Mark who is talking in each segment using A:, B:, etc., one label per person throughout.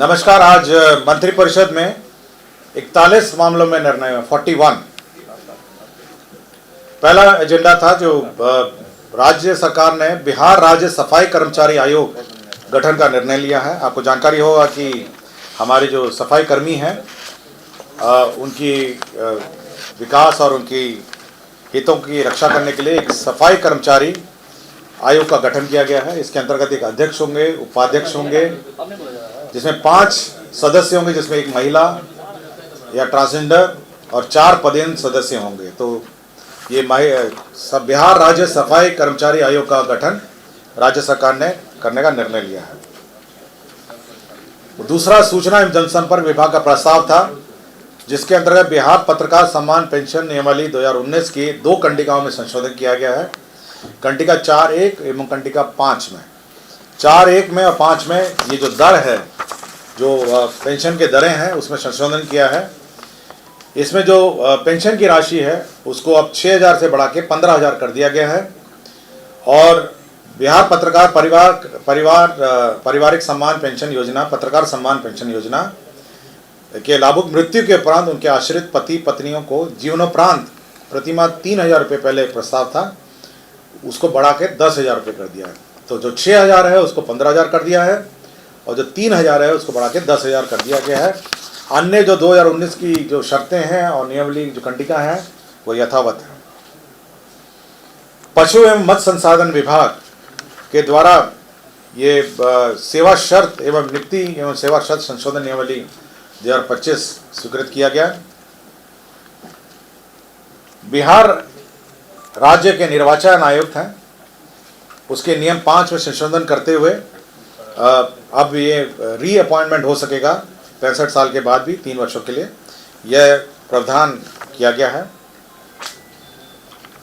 A: नमस्कार। आज मंत्रिपरिषद में 41 मामलों में निर्णय हुआ। 41 पहला एजेंडा था जो राज्य सरकार ने बिहार राज्य सफाई कर्मचारी आयोग गठन का निर्णय लिया है। आपको जानकारी होगा कि हमारे जो सफाई कर्मी हैं उनकी विकास और उनकी हितों की रक्षा करने के लिए एक सफाई कर्मचारी आयोग का गठन किया गया है। इसके अंतर्गत एक अध्यक्ष होंगे, उपाध्यक्ष होंगे, जिसमें 5 सदस्य होंगे, जिसमें एक महिला या ट्रांसजेंडर और 4 पदेन सदस्य होंगे। तो ये बिहार राज्य सफाई कर्मचारी आयोग का गठन राज्य सरकार ने करने का निर्णय लिया है। दूसरा सूचना एवं जनसंपर्क विभाग का प्रस्ताव था, जिसके अंतर्गत बिहार पत्रकार सम्मान पेंशन नियमावली 2019 की 2 कंडिकाओं में संशोधन किया गया है। कंडिका 4.1 एवं कंडिका 5 में 4.1 में और 5 में ये जो दर है, जो पेंशन के दरें हैं, उसमें संशोधन किया है। इसमें जो पेंशन की राशि है उसको अब 6,000 से बढ़ा के 15,000 कर दिया गया है। और बिहार पत्रकार पारिवारिक सम्मान पेंशन योजना, पत्रकार सम्मान पेंशन योजना के लाभुक मृत्यु के उपरांत उनके आश्रित पति पत्नियों को जीवनोपरांत प्रतिमाह 3,000 रुपये पहले प्रस्ताव था, उसको बढ़ा के 10,000 रुपये कर दिया है। तो जो 6,000 है उसको 15,000 कर दिया है और जो 3,000 है उसको बढ़ा के 10,000 कर दिया गया है। अन्य जो 2019 की जो शर्तें हैं और नियमावली जो कंडिका हैं वो यथावत है। पशु एवं मत्स्य संसाधन विभाग के द्वारा ये सेवा शर्त एवं नियुक्ति एवं सेवा शर्त संशोधन नियमावली 2025 स्वीकृत किया गया। बिहार राज्य के निर्वाचन आयुक्त हैं, उसके नियम 5 में संशोधन करते हुए अब ये री अपॉइंटमेंट हो सकेगा 65 साल के बाद भी 3 वर्षों के लिए, यह प्रावधान किया गया है।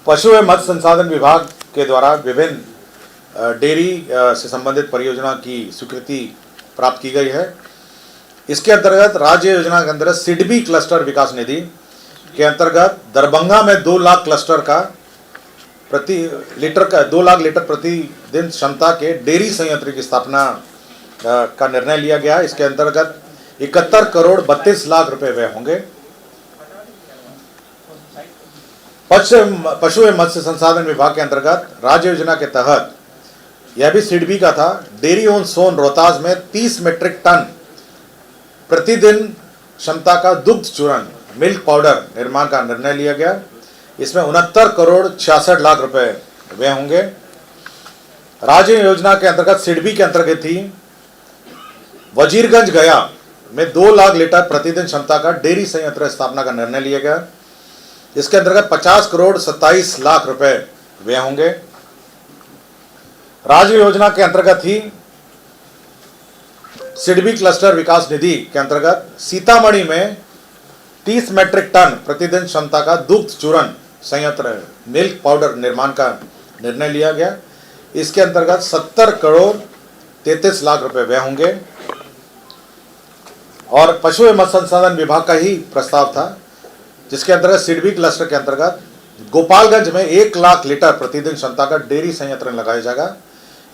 A: पशु एवं मत्स्य संसाधन विभाग के द्वारा विभिन्न डेयरी से संबंधित परियोजना की स्वीकृति प्राप्त की गई है। इसके अंतर्गत राज्य योजना के अंतर्गत सिडबी क्लस्टर विकास निधि के अंतर्गत दरभंगा में 2 लाख क्लस्टर का 2 लाख लीटर प्रतिदिन क्षमता के डेयरी संयंत्र की स्थापना का निर्णय लिया गया। इसके अंतर्गत 71 करोड़ 32 लाख रुपए व्यय होंगे। पशु एवं मत्स्य संसाधन विभाग के अंतर्गत राज्य योजना के तहत यह भी सिडबी का था। डेयरी ऑन सोन रोहतास में 30 मीट्रिक टन प्रतिदिन क्षमता का दुग्ध चूर्ण मिल्क पाउडर निर्माण का निर्णय लिया गया। इसमें 69 करोड़ 66 लाख रुपए व्यय होंगे। राज्य योजना के अंतर्गत सिडबी के अंतर्गत थी वजीरगंज गया में 2 लाख लीटर प्रतिदिन क्षमता का डेयरी संयंत्र स्थापना का निर्णय लिया गया। इसके अंतर्गत 50 करोड़ 27 लाख रुपए व्यय होंगे। राज्य योजना के अंतर्गत ही सिडबी क्लस्टर विकास निधि के अंतर्गत सीतामढ़ी में 30 मीट्रिक टन प्रतिदिन क्षमता का दुग्ध चूर्ण संयंत्र मिल्क पाउडर निर्माण का निर्णय लिया गया। इसके अंतर्गत 70 करोड़ 33 लाख रुपए व्यय होंगे। और पशु एवं मत्स्य संसाधन विभाग का ही प्रस्ताव था, जिसके अंतर्गत सिडबी क्लस्टर के अंतर्गत गोपालगंज में 1 लाख लीटर प्रतिदिन क्षमता का डेयरी संयंत्र लगाया जाएगा।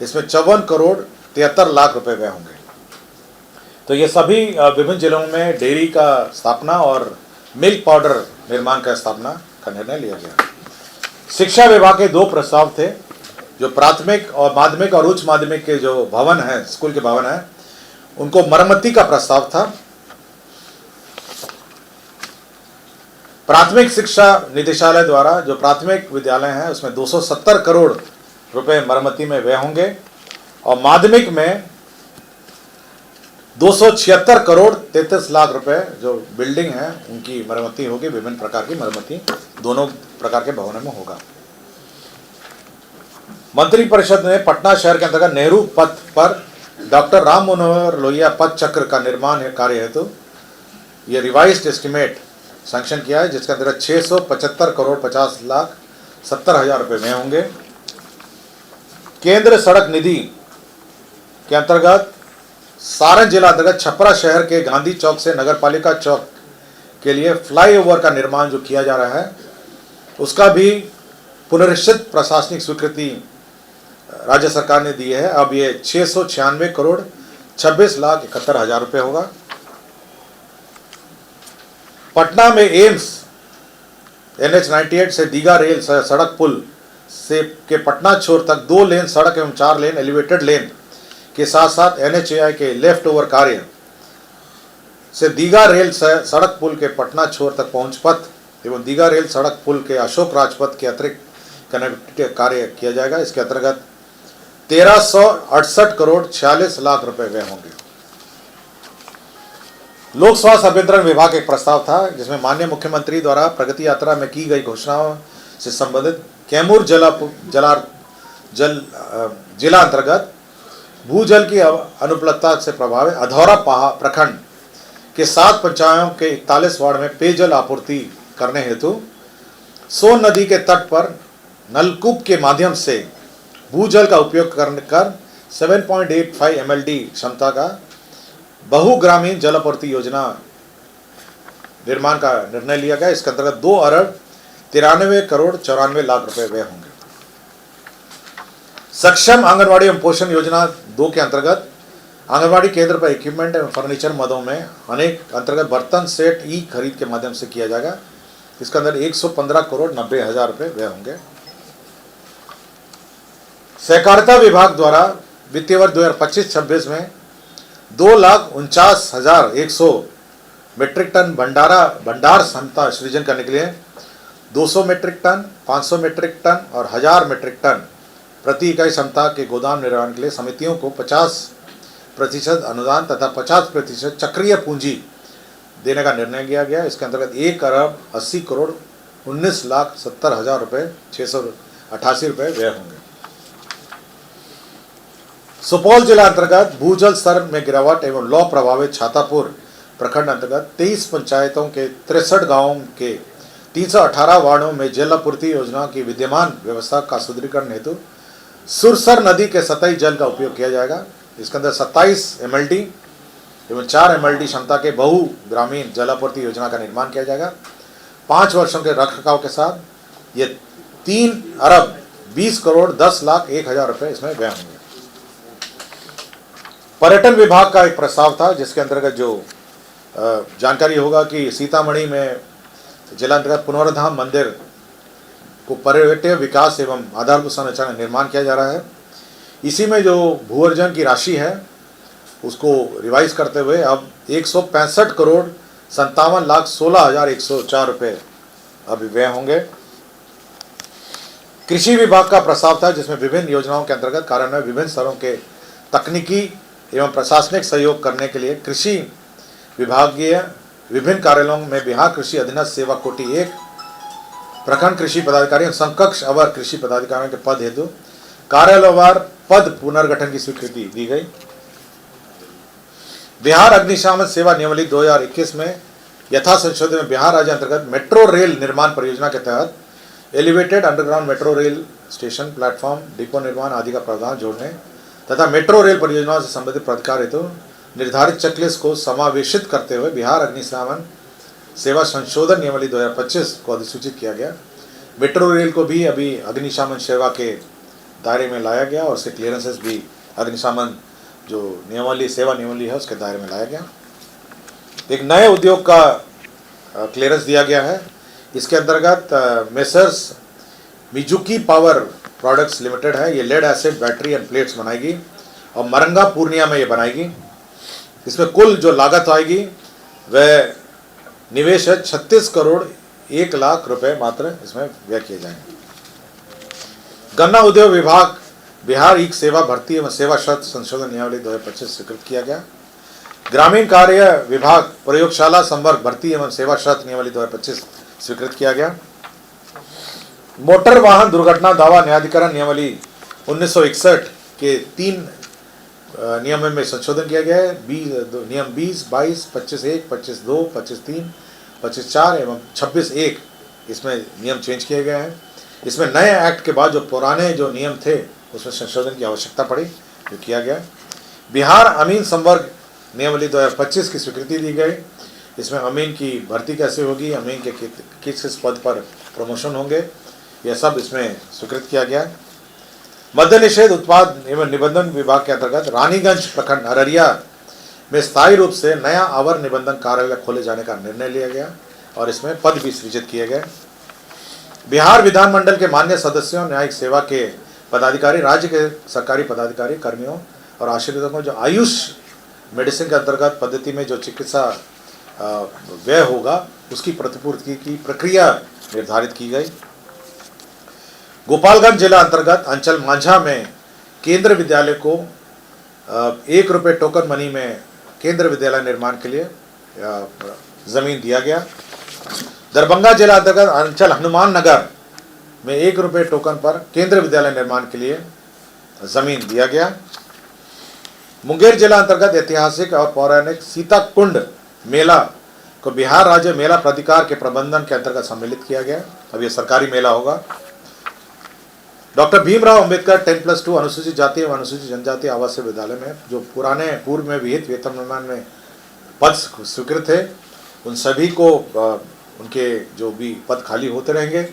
A: इसमें 54 करोड़ 73 लाख रुपए व्यय होंगे। तो ये सभी विभिन्न जिलों में डेयरी का स्थापना और मिल्क पाउडर निर्माण का स्थापना का निर्णय लिया गया। शिक्षा विभाग के 2 प्रस्ताव थे, जो प्राथमिक और माध्यमिक और उच्च माध्यमिक के जो भवन हैं, स्कूल के भवन हैं, उनको मरम्मती का प्रस्ताव था। प्राथमिक शिक्षा निदेशालय द्वारा जो प्राथमिक विद्यालय हैं उसमें 270 करोड़ रुपए मरम्मती में व्यय होंगे और माध्यमिक में 276 करोड़ 33 लाख रुपए जो बिल्डिंग है उनकी मरम्मती होगी। विभिन्न प्रकार की मरम्मती दोनों प्रकार के भवनों में होगा। मंत्रिपरिषद ने पटना शहर के अंतर्गत नेहरू पथ पर डॉक्टर राम मनोहर लोहिया पथ चक्र का निर्माण कार्य हेतु ये रिवाइज्ड एस्टिमेट सैंक्शन किया है, जिसके अंतर्गत 675 करोड़ 50 लाख 70 हजार रुपये में होंगे। केंद्र सड़क निधि के अंतर्गत सारण जिला अंतर्गत छपरा शहर के गांधी चौक से नगरपालिका चौक के लिए फ्लाईओवर का निर्माण जो किया जा रहा है, उसका भी पुनरीक्षित प्रशासनिक स्वीकृति राज्य सरकार ने दी है। अब ये 696 करोड़ 26,71,000 रुपये होगा। पटना में एम्स NH 98 से दीघा रेल सड़क पुल से के पटना छोर तक 2 लेन सड़क एवं 4 लेन एलिवेटेड लेन के साथ साथ NHAI के लेफ्ट ओवर कार्य से दीघा रेल सड़क पुल के पटना छोर तक पहुंच पथ एवं दीघा रेल सड़क पुल के अशोक राजपथ के अतिरिक्त कनेक्टिविटी कार्य किया जाएगा। इसके अंतर्गत 1368 करोड़ 46 लाख रुपए व्यय होंगे। लोक स्वास्थ्य अभियंत्रण विभाग एक प्रस्ताव था जिसमें माननीय मुख्यमंत्री द्वारा प्रगति यात्रा में की गई घोषणाओं से संबंधित कैमूर जिला अंतर्गत भूजल की अनुपलब्धता से प्रभावित अधौरा प्रखंड के 7 पंचायतों के 41 वार्ड में पेयजल आपूर्ति करने हेतु सोन नदी के तट पर नलकूप के माध्यम से भूजल का उपयोग कर 7.85 MLD क्षमता का बहुग्रामीण जल आपूर्ति योजना निर्माण का निर्णय लिया गया। इसके अंतर्गत 2 अरब 93 करोड़ 94 लाख रुपए व्यय होंगे। सक्षम आंगनवाड़ी एवं पोषण योजना 2 के अंतर्गत आंगनवाड़ी केंद्र पर इक्विपमेंट एवं फर्नीचर मदों में अनेक अंतर्गत बर्तन सेट ई खरीद के माध्यम से किया जाएगा। इसके अंदर 115 करोड़ 90 हजार रुपए व्यय होंगे। सहकारिता विभाग द्वारा वित्तीय वर्ष 2025-26 में 2,49,100 मीट्रिक टन भंडार क्षमता सृजन करने के लिए 200 मीट्रिक टन, 500 मीट्रिक टन और 1000 मीट्रिक टन प्रति इकाई क्षमता के गोदाम निर्माण के लिए समितियों को 50% अनुदान तथा 50% चक्रीय पूंजी देने का निर्णय किया गया। इसके अंतर्गत 1 अरब 80 करोड़ 19,70,000 रुपये 688 रुपये व्यय होंगे। सुपौल जिला अंतर्गत भूजल स्तर में गिरावट एवं लौ प्रभावित छातापुर प्रखंड अंतर्गत 23 पंचायतों के 63 गांवों के 318 वार्डों में जल आपूर्ति योजना की विद्यमान व्यवस्था का सुदृढ़ीकरण हेतु सुरसर नदी के सतही जल का उपयोग किया जाएगा। इसके अंदर 27 MLD एवं 4 MLD क्षमता के बहुग्रामीण जल आपूर्ति योजना का निर्माण किया जाएगा। 5 वर्षों के रखरखाव के साथ ये 3 अरब 20 करोड़ 10 लाख 1 हजार रुपये इसमें व्यय होंगे। पर्यटन विभाग का एक प्रस्ताव था जिसके अंतर्गत जो जानकारी होगा कि सीतामढ़ी में जिला अंतर्गत पुनर्धाम मंदिर को पर्यटन विकास एवं आधारभूत संरचना का निर्माण किया जा रहा है। इसी में जो भू अर्जन की राशि है उसको रिवाइज करते हुए अब 165 करोड़ 57 लाख 16 हजार 104 रुपये अभी व्यय होंगे। कृषि विभाग का प्रस्ताव था जिसमें विभिन्न योजनाओं के अंतर्गत कार्यान्वयन विभिन्न स्तरों के तकनीकी एवं प्रशासनिक सहयोग करने के लिए कृषि विभागीय विभिन्न कार्यालयों में बिहार कृषि अधीनस्थ सेवा कोटि 1 प्रखंड कृषि पदाधिकारी समकक्ष अवर कृषि पदाधिकारियों के पद हेतु कार्यालयवार पद पुनर्गठन की स्वीकृति दी गई। बिहार अग्निशमन सेवा नियमावली 2021 में यथा संशोधन में बिहार राज्य अंतर्गत मेट्रो रेल निर्माण परियोजना के तहत elevated underground metro rail station platform depot निर्माण आदि का प्रावधान जोड़ने तथा मेट्रो रेल परियोजनाओं से संबंधित प्राधिकार हेतु निर्धारित चेकलिस्ट को समावेशित करते हुए बिहार अग्निशमन सेवा संशोधन नियमावली 2025 को अधिसूचित किया गया। मेट्रो रेल को भी अभी अग्निशमन सेवा के दायरे में लाया गया और उसके क्लियरेंसेस भी अग्निशमन जो नियमावली सेवा नियमावली है उसके दायरे में लाया गया। एक नए उद्योग का क्लियरेंस दिया गया है। इसके अंतर्गत messrs Mizuki power products limited है, ये lead acid battery and plates बनाएगी और मरंगा पूर्णिया में ये बनाएगी। इसमें कुल जो लागत आएगी वह निवेश है 36 करोड़ 1 लाख रुपए मात्र इसमें व्यय किए जाएंगे। गन्ना उद्योग विभाग बिहार ईक सेवा भर्ती एवं सेवा शर्त संशोधन नियमावली 2025 स्वीकृत किया गया। ग्रामीण कार्य विभाग प्रयोगशाला संवर्ग भर्ती एवं सेवा शर्त नियमावली 2025 स्वीकृत किया गया। मोटर वाहन दुर्घटना दावा न्यायाधिकरण नियमावली 1961 के 3 नियमों में संशोधन किया गया है। नियम 20, 22, 25(1), 25(2), 25(3), 25(4) एवं 26(1) इसमें नियम चेंज किए गए हैं। इसमें नए एक्ट के बाद जो पुराने जो नियम थे उसमें संशोधन की आवश्यकता पड़ी, जो किया गया। बिहार अमीन संवर्ग नियमावली 2025 की स्वीकृति दी गई। इसमें अमीन की भर्ती कैसे होगी, अमीन के किस किस पद पर प्रमोशन होंगे, यह सब इसमें स्वीकृत किया गया। मद्य निषेध उत्पाद एवं निबंधन विभाग के अंतर्गत रानीगंज प्रखंड अररिया में स्थायी रूप से नया आवर निबंधन कार्यालय खोले जाने का निर्णय लिया गया और इसमें पद भी सृजित किए गए। बिहार विधानमंडल के मान्य सदस्यों, न्यायिक सेवा के पदाधिकारी, राज्य के सरकारी पदाधिकारी, कर्मियों और आश्रितों को जो आयुष मेडिसिन के अंतर्गत पद्धति में जो चिकित्सा व्यय होगा उसकी प्रतिपूर्ति की प्रक्रिया निर्धारित की गई। गोपालगंज जिला अंतर्गत अंचल मांझा में केंद्र विद्यालय को 1 रुपये टोकन मनी में केंद्र विद्यालय निर्माण के लिए जमीन दिया गया। दरभंगा जिला अंतर्गत अंचल हनुमान नगर में 1 रुपये टोकन पर केंद्र विद्यालय निर्माण के लिए जमीन दिया गया। मुंगेर जिला अंतर्गत ऐतिहासिक और पौराणिक सीता कुंड मेला को बिहार राज्य मेला प्राधिकार के प्रबंधन के अंतर्गत सम्मिलित किया गया। अब यह सरकारी मेला होगा। डॉक्टर भीमराव अंबेडकर 10+2 अनुसूचित जाति एवं अनुसूचित जनजाति आवासीय विद्यालय में जो पुराने पूर्व में विहित वेतनमान में पद स्वीकृत थे उन सभी को उनके जो भी पद खाली होते रहेंगे।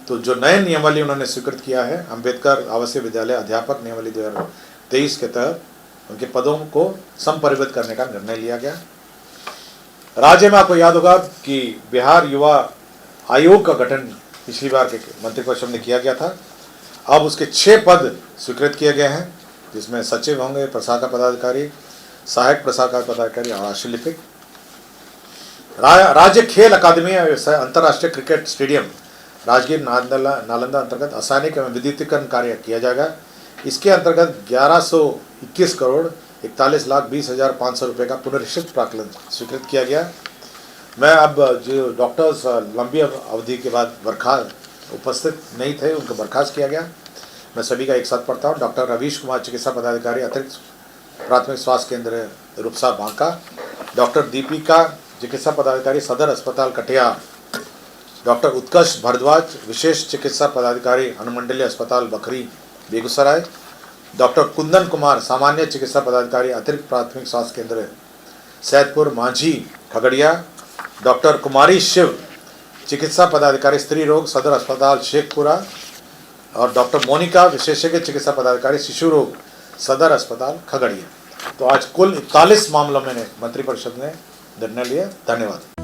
A: तो जो नए नियमावली उन्होंने स्वीकृत किया है अम्बेडकर आवासीय विद्यालय अध्यापक नियमावली 2023 के तहत उनके पदों को संपरिवर्तित करने का निर्णय लिया गया। राज्य में आपको याद होगा कि बिहार युवा आयोग का गठन पिछली बार के मंत्रिपरिषद में किया गया था। अब उसके 6 पद स्वीकृत किए गए हैं जिसमें सचिव होंगे, प्रशाखा पदाधिकारी, सहायक प्रशाखा पदाधिकारी और आशुलिपिक। राज्य खेल अकादमी अंतर्राष्ट्रीय क्रिकेट स्टेडियम राजगीर नालंदा अंतर्गत आसानिक एवं विद्युतीकरण कार्य किया जाएगा। इसके अंतर्गत 1121 करोड़ 41,20,500 रुपये का पुनरीक्षित प्राक्कलन स्वीकृत किया गया। मैं अब जो डॉक्टर्स लंबी अवधि के बाद उपस्थित नहीं थे उनको बर्खास्त किया गया। मैं सभी का एक साथ पढ़ता हूँ। डॉक्टर रवीश कुमार चिकित्सा पदाधिकारी अतिरिक्त प्राथमिक स्वास्थ्य केंद्र रूपसा बांका। डॉक्टर दीपिका चिकित्सा पदाधिकारी सदर अस्पताल कटिहार। डॉक्टर उत्कर्ष भारद्वाज विशेष चिकित्सा पदाधिकारी अनुमंडलीय अस्पताल बखरी बेगूसराय। डॉक्टर कुंदन कुमार सामान्य चिकित्सा पदाधिकारी अतिरिक्त प्राथमिक स्वास्थ्य केंद्र सैदपुर मांझी खगड़िया। डॉक्टर कुमारी शिव चिकित्सा पदाधिकारी स्त्री रोग सदर अस्पताल शेखपुरा और डॉक्टर मोनिका विशेषज्ञ चिकित्सा पदाधिकारी शिशु रोग सदर अस्पताल खगड़िया। तो आज कुल 41 मामलों में मंत्रिपरिषद ने निर्णय लिया। धन्यवाद।